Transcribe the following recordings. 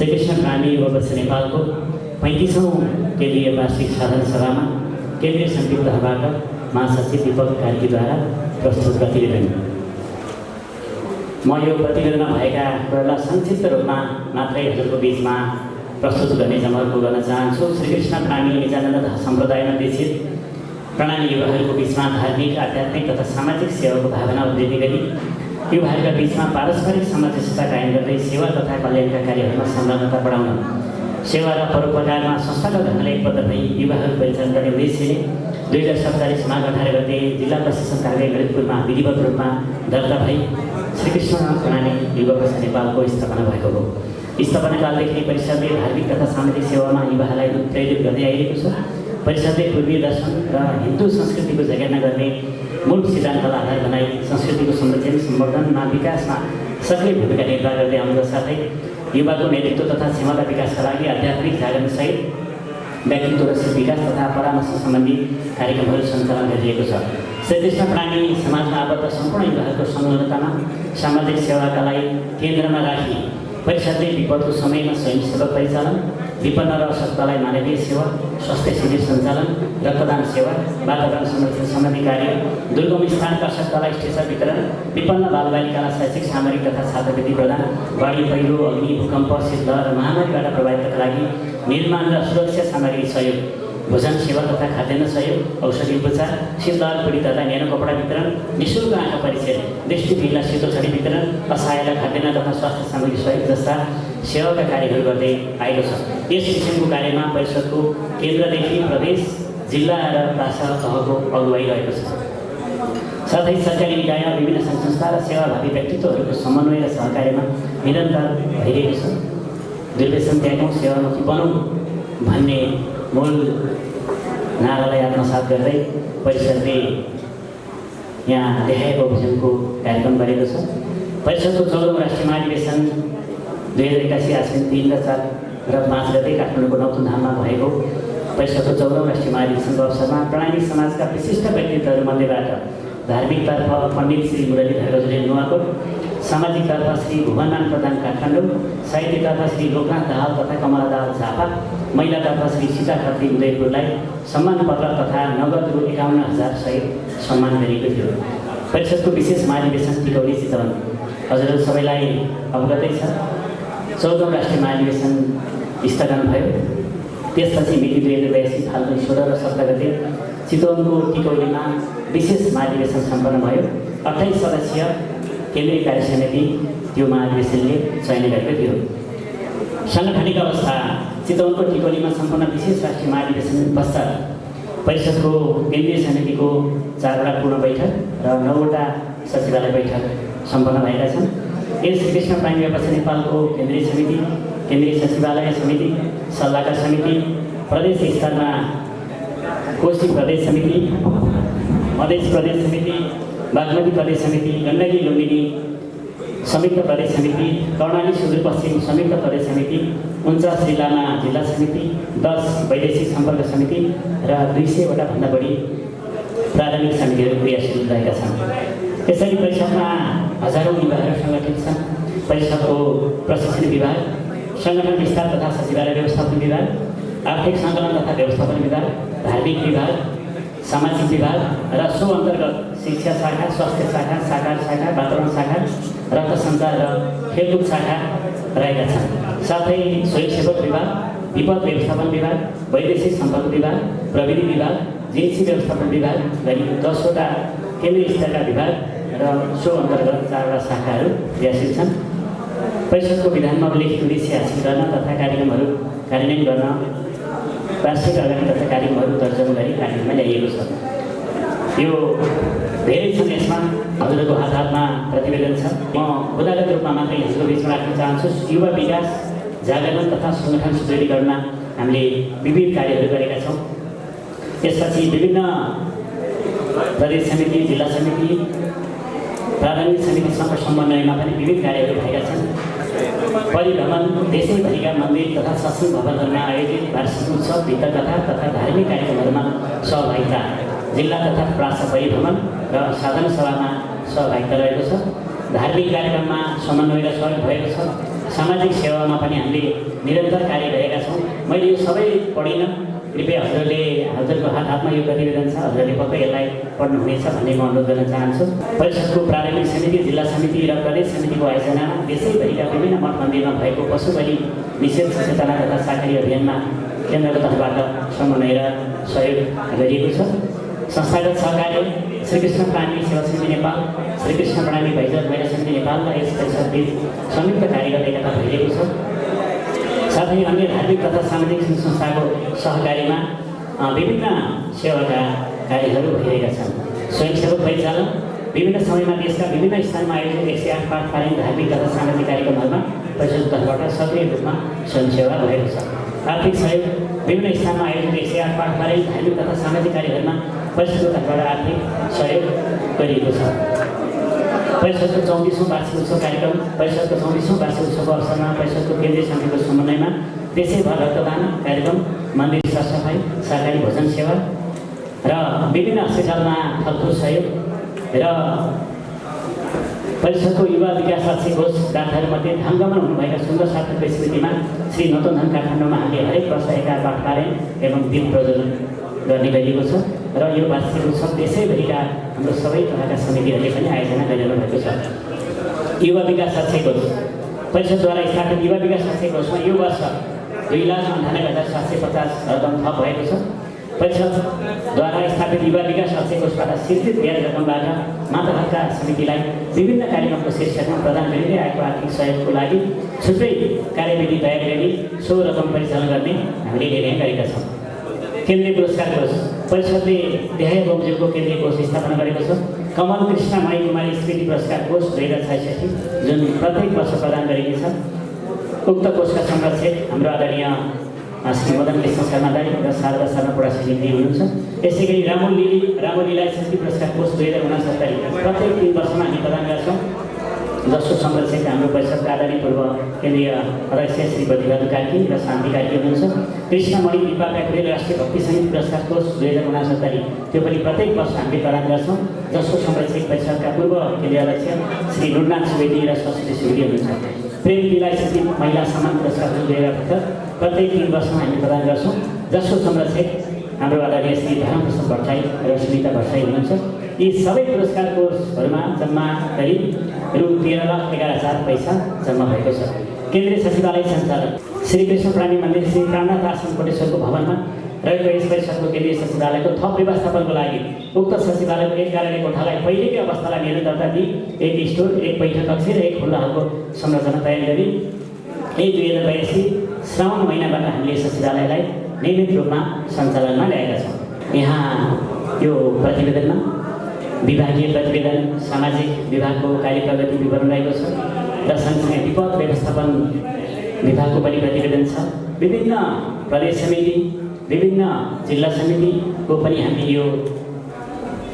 श्रीकृष्ण प्राणी युवा वर्ष नेपालको 35औं केन्द्रीय वार्षिक साधारण सभामा केन्द्रीय संयुक्त तहबाट महासचिव दीपक कार्कीद्वारा प्रस्तुत प्रतिवेदन। म यो प्रतिवेदनमा भएका कुरालाई संक्षिप्त रूपमा मात्रै हजुरको बीचमा प्रस्तुत गर्ने जमर्को गर्न चाहन्छु। श्रीकृष्ण प्राणी निजानन्द सम्प्रदायमा दीक्षित प्रणामी युवाहरूको बीचमा धार्मिक, आध्यात्मिक तथा सामाजिक सेवाको भावना वृद्धि गरी युवाहरूका बीचमा पारस्परिक सामञ्जस्यता कायम गर्दै सेवा तथा कल्याणका कार्यहरूमा संलग्नता बढाउन, सेवा र परोपकारमा संस्थागत ढङ्गले एकबद्ध भई युवाहरू परिचालन गर्ने उद्देश्यले 2047 माघ 18 गते जिल्ला प्रशासन कार्यालय ललितपुरमा विधिवत रूपमा दर्ता भई श्रीकृष्ण प्राणी युवा वर्ष नेपालको स्थापना भएको हो। स्थापना कालदेखि परिषदले धार्मिक तथा सामाजिक सेवामा युवाहरूलाई प्रेरित गर्दै आइरहेको छ। परिषदले पूर्वीय दर्शन र हिन्दू संस्कृतिको जगेर्ना गर्ने मूल सिद्धान्तलाई आधार बनाई संस्कृतिको संरक्षण, सम्वर्धनमा, विकासमा सक्रिय भूमिका निर्वाह गर्दै आउनुका साथै युवाको नेतृत्व तथा क्षमता विकासका लागि आध्यात्मिक जागरणसहित व्यक्तित्व र विकास तथा परामर्श सम्बन्धी कार्यक्रमहरू सञ्चालन गरिरहेको छ। श्रीकृष्ण प्राणी समाजमा आबद्ध सम्पूर्ण युवाहरूको संलग्नतामा सामाजिक सेवाका लागि केन्द्रमा राखी परिषदले विपदको समयमा स्वयंसेवक परिचालन, विपन्न र अशक्तलाई मानवीय सेवा, स्वास्थ्य शिविर सञ्चालन, रक्तदान सेवा, वातावरण संरक्षण सम्बन्धी कार्य, दुर्गम स्थानका अशक्तलाई स्टेसन वितरण, विपन्न बालबालिकालाई शैक्षिक सामग्री तथा छात्रवृत्ति प्रदान, बाढी, पहिरो, अग्नि, भूकम्प, शीतलहर र महामारीबाट प्रभावितका लागि निर्माण र सुरक्षा सामग्री सहयोग, भोजन सेवा तथा खाद्यान्न सहयोग, औषधि उपचार, शीतलहर पीडितहरूलाई न्यानो कपडा वितरण, निःशुल्क आँखा परीक्षण, दृष्टिविहीनलाई शीतल छडी वितरण, असहायलाई खाद्यान्न तथा स्वास्थ्य सामग्री सहयोग जस्ता सेवाका कार्यहरू गर्दै आएको छ। यस किसिमको कार्यमा परिषदको केन्द्रदेखि प्रदेश, जिल्ला र प्रान्त तहको अगुवाई रहेको छ। साथै सरकारी निकायमा विभिन्न सङ्घ संस्था र सेवाभावी व्यक्तित्वहरूको समन्वय र सहकार्यमा निरन्तर भइरहेको छ। दुर्व्यसन त्यागौँ, सेवामुखी बनौँ भन्ने मूल नारालाई आत्मसात गर्दै परिषदले यहाँ देखाएको भिजनको कार्यक्रम गरेको छ। परिषदको 14औं राष्ट्रिय महाधिवेशन 2081 आश्विन 3 र 4 र 5 गते काठमाडौँको नौतुनधाममा भएको परिषदको 14औं राष्ट्रिय महाधिवेशनको अवसरमा प्राणी समाजका विशिष्ट व्यक्तित्वहरूमध्येबाट धार्मिकतर्फ पण्डित श्री मुरलीधर गजुरेल नुवाकोट, सामाजिकतर्फ श्री भुवनमान प्रधान काठमाडौँ, साहित्यतर्फ श्री लोकनाथ दाहाल तथा कमला दाहाल झापा, महिलातर्फ श्री सीता खत्री उदयपुरलाई सम्मान पत्र तथा नगद रु 51,000 सहित सम्मान गरिएको थियो। परिषदको विशेष महाधिवेशन टिकौली चितवन हजुरहरू सबैलाई अवगतै छ। 14औं राष्ट्रिय महाधिवेशन स्थगन भयो। त्यसपछि मिति 2082 फाल्गुन 16 र 17 गते चितवनको टिकौलीमा विशेष महाधिवेशन सम्पन्न भयो। 28 सदस्यीय केन्द्रीय कार्य समिति त्यो महाधिवेशनले चयन गरेको थियो। साङ्गठनिक अवस्था चितवनको टिकौलीमा सम्पन्न विशेष राष्ट्रिय महाधिवेशन पश्चात परिषदको केन्द्रीय समितिको 4वटा पूर्ण बैठक र 9वटा सचिवालय बैठक सम्पन्न भएका छन्। यस श्रीकृष्ण प्राणी युवा वर्ष नेपालको केन्द्रीय समिति, केन्द्रीय सचिवालय समिति, सल्लाहकार समिति, प्रदेश स्तरमा कोशी प्रदेश समिति, मधेस प्रदेश समिति, बागमती प्रदेश समिति, गण्डकी लुम्बिनी संयुक्त प्रदेश समिति, कर्णाली सुदूरपश्चिम संयुक्त प्रदेश समिति, 49 जिल्लामा जिल्ला समिति, 10 वैदेशिक सम्पर्क समिति र 200वटा भन्दा बढी प्राथमिक समितिहरू क्रियाशील रहेका छन्। यसरी परिषदमा हजारौँ युवाहरू सङ्गठित छन्। परिषदको प्रशिक्षण विभाग, सङ्गठन विस्तार तथा सचिवालय व्यवस्थापन विभाग, आर्थिक सङ्कलन तथा व्यवस्थापन विभाग, धार्मिक विभाग, सामाजिक विभाग र सो अन्तर्गत शिक्षा शाखा, स्वास्थ्य शाखा, साकार शाखा, वातावरण शाखा, रक्त सञ्चार र खेलकुद शाखा रहेका छन्। साथै स्वयंसेवक विभाग, विपद व्यवस्थापन विभाग, वैदेशिक सम्पर्क विभाग, प्रविधि विभाग, जिन्सी व्यवस्थापन विभाग गरी 10वटा केन्द्रीय स्तरका विभाग र सो अन्तर्गत 4वटा शाखाहरू क्रियाशील छन्। परिषदको विधानमा उल्लेखित उद्देश्य हासिल गर्न तथा कार्यक्रमहरू कार्यान्वयन गर्न वार्षिक अगाडि तथा कार्यक्रमहरू तर्जुमा गरी कार्यक्रममा ल्याइएको छ। यो धेरै छन्। यसमा हजुरहरूको हातमा प्रतिवेदन छ। म उदाहरण रूपमा मात्रै यसको बिचमा राख्न चाहन्छु। युवा विकास, जागरण तथा सङ्गठन सुदृढीकरणमा हामीले विविध कार्यहरू गरेका छौँ। त्यसपछि विभिन्न प्रदेश समिति, जिल्ला समिति, प्राथमिक समितिसँग समन्वयमा पनि विविध कार्यहरू भएका छन्। परिभ्रमण, देशैभरिका मन्दिर तथा सत्सङ्ग भवनहरूमा आयोजित वार्षिक उत्सव, भित्ता कथा तथा धार्मिक कार्यक्रमहरूमा सहभागिता, जिल्ला तथा प्रान्त परिभ्रमण र साधारण सभामा सहभागिता रहेको छ। धार्मिक कार्यक्रममा समन्वय र सहयोग भएको छ। सामाजिक सेवामा पनि हामीले निरन्तर कार्य गरेका छौँ। मैले यो सबै पढिनँ, कृपया हजुरको हातमा यो प्रतिवेदन छ, हजुरले पक्कै यसलाई पढ्नुहुनेछ भन्ने म अनुरोध गर्न चाहन्छु। परिषदको प्रारम्भिक समिति, जिल्ला समिति र प्रदेश समितिको आयोजनामा देशैभरिका विभिन्न मठ मन्दिरमा भएको पशु बलि निषेध सचेतना तथा साकारी अभियानमा केन्द्रको तर्फबाट समन्वय र सहयोग गरिएको छ। संस्थागत सहकार्य श्रीकृष्ण प्राणी सेवा समिति नेपाल, श्रीकृष्ण प्राणी भैरव महिला समिति नेपाल र यस परिषदबीच संयुक्त कार्यगत एकता भइरहेको छ। साथै अन्य धार्मिक तथा सामाजिक संस्थाको सहकार्यमा विभिन्न सेवाका कार्यहरू भइरहेका छन्। स्वयंसेवक परिचालन विभिन्न समयमा देशका विभिन्न स्थानमा आयोजित 108 पाठ पारिन धार्मिक तथा सामाजिक कार्यक्रमहरूमा परिषदको तर्फबाट सक्रिय रूपमा स्वयंसेवा भएको छ। आर्थिक सहयोग विभिन्न स्थानमा आयोजित 108 पाठ पारिन धार्मिक तथा सामाजिक कार्यहरूमा परिषदको तर्फबाट आर्थिक सहयोग गरिएको छ। परिषदको 34औं वार्षिक उत्सव कार्यक्रम, परिषदको 34औं वार्षिक उत्सवको अवसरमा परिषदको केन्द्रीय समितिको समन्वयमा देशैभर रक्तदान कार्यक्रम, मन्दिर सरसफाइ, सरकारी भोजन सेवा र विभिन्न अस्पतालमा फलफुल सहयोग र परिषदको युवा विकास राष्ट्रिय कोष डाक्टरमध्ये ढङ्गमा हुनुभएका सुन्दर सार्थकको स्मृतिमा श्री नतोधन काठमाडौँमा हामीले हरेक वर्ष 11 पाठ पारेन एवं दीप प्रज्वलन गर्ने गरिएको छ र यो वार्षिक उत्सव देशैभरिका हाम्रो सबै प्रकारका समितिहरूले पनि आयोजना गरिरहनु भएको छ। युवा विकास राष्ट्रिय कोष परिषदद्वारा स्थापित युवा विकास राष्ट्रिय कोषमा यो वर्ष 2,98,750 रकम थप भएको छ। परिषदद्वारा स्थापित युवा विकास राष्ट्रिय कोषबाट सिर्जित ब्याज रकमबाट माताहतका समितिलाई विभिन्न कार्यक्रमको शीर्षकमा प्रदान गरिँदै आएको आर्थिक सहयोगको लागि छुट्टै कार्यविधि तयार गरी सो रकम परिचालन गर्ने हामीले निर्णय गरेका छौँ। केन्द्रीय पुरस्कार कोष परिषदले देहाय बमोजिमको केन्द्रीय कोष स्थापना गरेको छ। कमल कृष्ण मणि कुमारी स्मृति पुरस्कार कोष 2066 जुन प्रत्येक वर्ष प्रदान गरिनेछ। उक्त कोषका संरक्षक हाम्रो आदरणीय श्री मदन कृष्ण शर्मादाई र शारदा शर्मा पुडासिनी हुनुहुन्छ। यसै गरी रामोलीलाई स्मृति पुरस्कार कोष 2069 प्रत्येक 3 वर्षमा हामी प्रदान गर्छौँ, जसको संरक्षक हाम्रो परिषदका आदरणीय पूर्व केन्द्रीय अध्यक्ष श्री बद्रीबहादुर कार्की र शान्ति कार्की हुनुहुन्छ। कृष्णमणि दिपा प्याकुरेल राष्ट्रिय भक्ति सङ्गीत पुरस्कार कोष 2069 त्यो पनि प्रत्येक वर्ष हामीले प्रदान गर्छौँ, जसको संरक्षक परिषदका पूर्व केन्द्रीय अध्यक्ष श्री नुरनाथ सुवेदी र सरस्वती सुवेदी हुनुहुन्छ। प्रेम पिलाई स्थित महिला सम्मान पुरस्कार 2078 प्रत्येक 3 वर्षमा हामी प्रदान गर्छौँ, जसको संरक्षक हाम्रो आदरणीय श्री धर्मप्रसाद भट्टराई र सुनिता भट्टराई हुनुहुन्छ। यी सबै पुरस्कार कोषहरूमा जम्मा करिब रु 13,11,000 पैसा जम्मा भएको छ। केन्द्रीय सचिवालय सञ्चालन श्रीकृष्ण प्राणी मन्दिर श्री प्राणनाथ आश्रम कोटेश्वरको भवनमा रहेको यस परिषदको केन्द्रीय सचिवालयको थप व्यवस्थापनको लागि उक्त सचिवालयको एक कार्यालय कोठालाई पहिलेकै अवस्थालाई निरन्तरता दिई एक स्टोर, एक बैठक कक्ष र एक खुल्ला हलको संरचना तयार गरी 2082 श्रावण महिनाबाट हामीले सचिवालयलाई नियमित रूपमा सञ्चालनमा ल्याएका छौँ। यहाँ यो प्रतिवेदनमा विभागीय प्रतिवेदन, सामाजिक विभागको कार्य प्रगति विवरण रहेको छ र सँगसँगै विपद व्यवस्थापन विभागको पनि प्रतिवेदन छ। विभिन्न प्रदेश समिति, विभिन्न जिल्ला समितिको पनि हामीले यो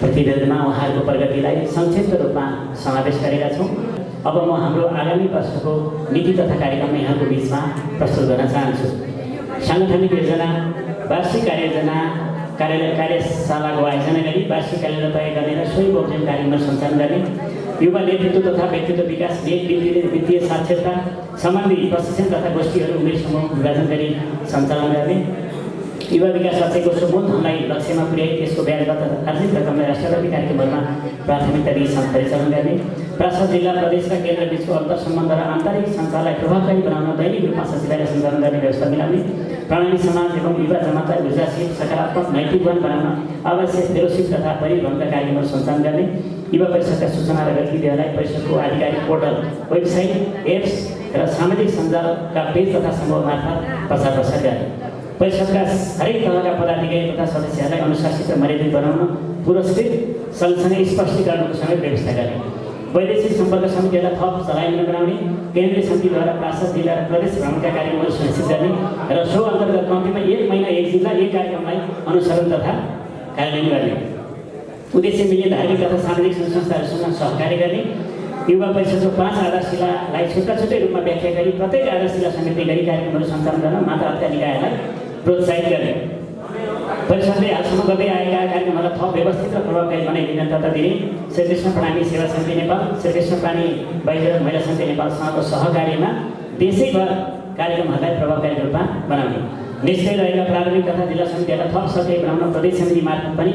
प्रतिवेदनमा उहाँहरूको प्रगतिलाई संक्षिप्त रूपमा समावेश गरेका छौँ। अब म हाम्रो आगामी वर्षको नीति तथा कार्यक्रम यहाँको बिचमा प्रस्तुत गर्न चाहन्छु। साङ्गठनिक योजना, वार्षिक कार्ययोजना, कार्यशालाको आयोजना गरी वार्षिक क्यालेन्डर तय गर्ने र सोही बमोजिम कार्यक्रम सञ्चालन गर्ने, युवा नेतृत्व तथा व्यक्तित्व विकास, वित्तीय साक्षरता सम्बन्धी प्रशिक्षण तथा गोष्ठीहरू उमेर समूह विभाजन गरी सञ्चालन गर्ने, युवा विकास राष्ट्रिय कोषको मूल धनलाई लक्ष्यमा पुर्याई त्यसको ब्याजबाट आर्थिक रकमलाई राष्ट्रव्यापी कार्यक्रमहरूमा प्राथमिकता दिई परिचालन गर्ने, प्रासद जिल्ला प्रदेश र केन्द्र बीचको अन्तर सम्बन्ध र आन्तरिक सञ्चारलाई प्रभावकारी बनाउन दैनिक रूपमा सचिवालय सञ्चालन गर्ने व्यवस्था मिलाउने, प्रणाली समाज एवं युवा जमातलाई ऊर्जाशील, सकारात्मक, नैतिकवान बनाउन आवश्यक फेलोसिप तथा परिभ्रमणका कार्यक्रमहरू सञ्चालन गर्ने, युवा परिषदका सूचना र गतिविधिहरूलाई परिषदको आधिकारिक पोर्टल, वेबसाइट, एप्स र सामाजिक सञ्जालका पेज तथा समूह मार्फत प्रचार प्रसार गर्ने, परिषदका हरेक तहका पदाधिकारी तथा सदस्यहरूलाई अनुशासित र मर्यादित बनाउन पुरस्कृत सँगसँगै स्पष्टीकरणको समेत व्यवस्था गर्ने, वैदेशिक सम्पर्क समितिहरूलाई थप चलायमान बनाउने, केन्द्रीय समितिद्वारा प्रासद जिल्ला र प्रदेश भ्रमणका कार्यक्रमहरू सुनिश्चित गर्ने र सो अन्तर्गत कम्तीमा 1 महिना 1 जिल्ला 1 कार्यक्रमलाई अनुसरण तथा कार्यान्वयन गर्ने, उद्देश्य मिल्ने धार्मिक तथा सामाजिक संस्थाहरूसँग सहकार्य गर्ने, युवा परिषदको 5 आधारशिलालाई छुट्टा छुट्टै रूपमा व्याख्या गरी प्रत्येक आधारशिला समिति गरी कार्यक्रमहरू सञ्चालन गर्न माताहतका निकायलाई प्रोत्साहित गर्ने, परिषदले हालसम्म गर्दै आएका कार्यक्रमहरूलाई थप व्यवस्थित र प्रभावकारी बनाइ निरन्तरता दिने, श्रीकृष्ण प्राणी सेवा समिति नेपाल, श्रीकृष्ण प्राणी वैद्य महिला समिति नेपालसँगको सहकार्यमा देशैभर कार्यक्रमहरूलाई प्रभावकारी रूपमा बनाउने, निश्चय रहेका प्राथमिक तथा जिल्ला समितिहरूलाई थप सक्रिय बनाउन प्रदेश समिति मार्फत पनि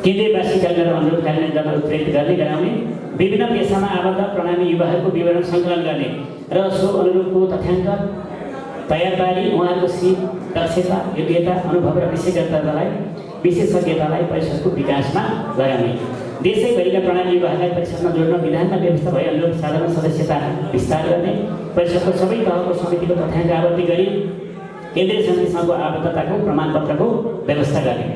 केन्द्रीय वार्षिक अनुरोध कार्यान्वयन गर्न उत्प्रेरित गर्ने गराउने, विभिन्न पेसामा आबद्ध प्रणामी युवाहरूको विवरण सङ्कलन गर्ने र सो अनुरूपको तथ्याङ्क तयार पारी उहाँहरूको सिप, दक्षता, योग्यता, अनुभव र विशेषज्ञतालाई परिषदको विकासमा लगाउने, देशैभरिका प्रणामी युवाहरूलाई परिषदमा जोड्न विधानमा व्यवस्था भए अनुरूप साधारण सदस्यता विस्तार गर्ने, परिषदको सबै तहको समितिको तथ्याङ्क आबद्ध गरी केन्द्रीय समितिसँगको आबद्धताको प्रमाणपत्रको व्यवस्था गर्ने,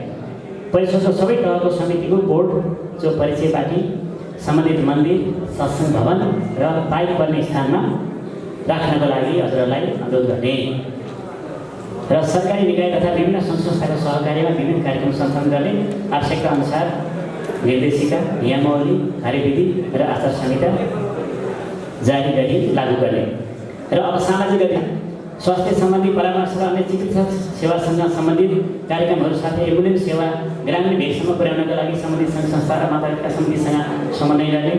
परिषदको सबै तहको समितिको बोर्ड जो परिचय पार्टी सम्बन्धित मन्दिर, सत्सङ्ग भवन र बाइक पर्ने स्थानमा राख्नको लागि हजुरहरूलाई अनुरोध गर्ने र सरकारी निकाय तथा विभिन्न सङ्घ संस्थाको सहकार्यमा विभिन्न कार्यक्रम सञ्चालन गर्ने, आवश्यकता अनुसार निर्देशिका, नियमावली, कार्यविधि र आचार संहिता जारी गरी लागू गर्ने र अब सामाजिक स्वास्थ्य सम्बन्धी परामर्श र अन्य चिकित्सा सेवासँग सम्बन्धित कार्यक्रमहरू साथै एम्बुलेन्स सेवा ग्रामीण भेगसम्म पुर्याउनका लागि सम्बन्धित सङ्घ संस्था र मातापिता समितिसँग समन्वय गर्ने,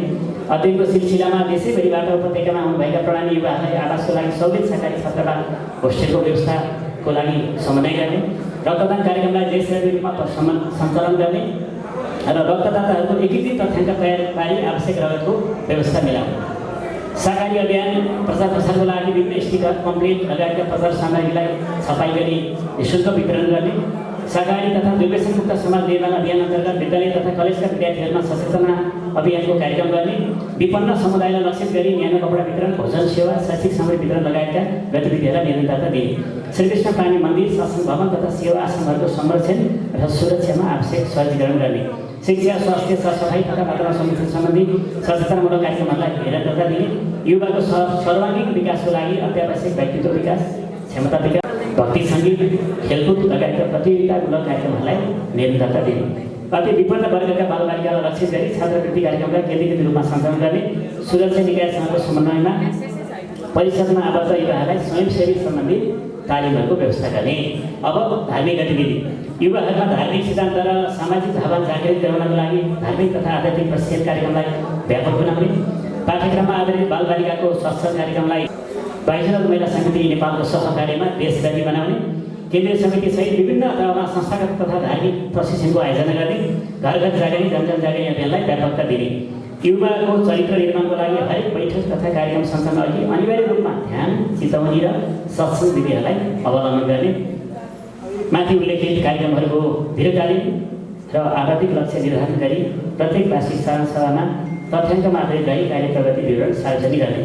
अध्ययनको सिलसिलामा देशैभरिबाट उपत्यकामा आउनुभएका प्रणामी युवाहरूलाई आवासको लागि सहुलियत सरकारी छात्रावास होस्टेलको व्यवस्थाको लागि समन्वय गर्ने, रक्तदान कार्यक्रमलाई देशव्यापी रूपमा सञ्चालन गर्ने र रक्तदाताहरूको एकीकृत तथ्याङ्क तयार पारी आवश्यक रगतको व्यवस्था मिलाउने, सरकारी अभियान प्रचार प्रसारको लागि विभिन्न स्टिकर, कम्प्लेट लगायतका प्रचार सामग्रीलाई छपाई गरी निःशुल्क वितरण गर्ने, सरकारी तथा दुर्व्यसनमुक्त समाज निर्माण अभियान अन्तर्गत विद्यालय तथा कलेजका विद्यार्थीहरूमा सचेतना अभियानको कार्यक्रम गर्ने, विपन्न समुदायलाई लक्षित गरी न्यानो कपडा वितरण, भोजन सेवा, शैक्षिक सामग्री वितरण लगायतका गतिविधिहरूलाई निरन्तरता दिने, श्रीकृष्ण प्राणी मन्दिर, सत्सङ्ग भवन तथा सेवा आश्रमहरूको संरक्षण र सुरक्षामा आवश्यक सहजीकरण गर्ने, शिक्षा, स्वास्थ्य, सरसफाइ तथा वातावरण संरक्षण सम्बन्धी सचेतनामूलक कार्यक्रमहरूलाई निरन्तरता दिने, युवाको सर्वाङ्गीण विकासको लागि अत्यावश्यक व्यक्तित्व विकास, क्षमता विकास, भक्ति सङ्गीत, खेलकुद लगायतका प्रतियोगितामूलक कार्यक्रमहरूलाई निरन्तरता दिने, अति विपन्न वर्गका बालबालिकालाई लक्षित गरी छात्रवृत्ति कार्यक्रमलाई केन्द्रीकृत रूपमा सञ्चालन गर्ने, सुरक्षा निकायसँगको समन्वयमा परिषदमा आबद्ध युवाहरूलाई स्वयंसेवी सम्बन्धी तालिमहरूको व्यवस्था गर्ने। अब धार्मिक गतिविधि, युवाहरूमा धार्मिक सिद्धान्त र सामाजिक भावना जागृत गराउनको लागि धार्मिक तथा आध्यात्मिक प्रशिक्षण कार्यक्रमलाई व्यापक बनाउने, पाठ्यक्रममा आधारित बालबालिकाको स्वास्थ्य कार्यक्रमलाई वाइजरल महिला समिति नेपालको सहकार्यमा देशव्यापी बनाउने, केन्द्रीय समितिसहित विभिन्न तहमा संस्थागत तथा धार्मिक प्रशिक्षणको आयोजना गर्ने, घर घर जागरी जनजन जागरी अभियानलाई व्यापकता दिने, युवाको चरित्र निर्माणको लागि हरेक बैठक तथा कार्यक्रम सञ्चालन अघि अनिवार्य रूपमा ध्यान, चितवनी र सत्सङ्ग विधिहरूलाई अवलम्बन गर्ने, माथि उल्लेखित कार्यक्रमहरूको दीर्घकालीन र आर्थिक लक्ष्य निर्धारण गरी प्रत्येक वार्षिक सभामा तथ्याङ्कमा आधारित रही कार्य प्रगति विवरण सार्वजनिक गर्ने।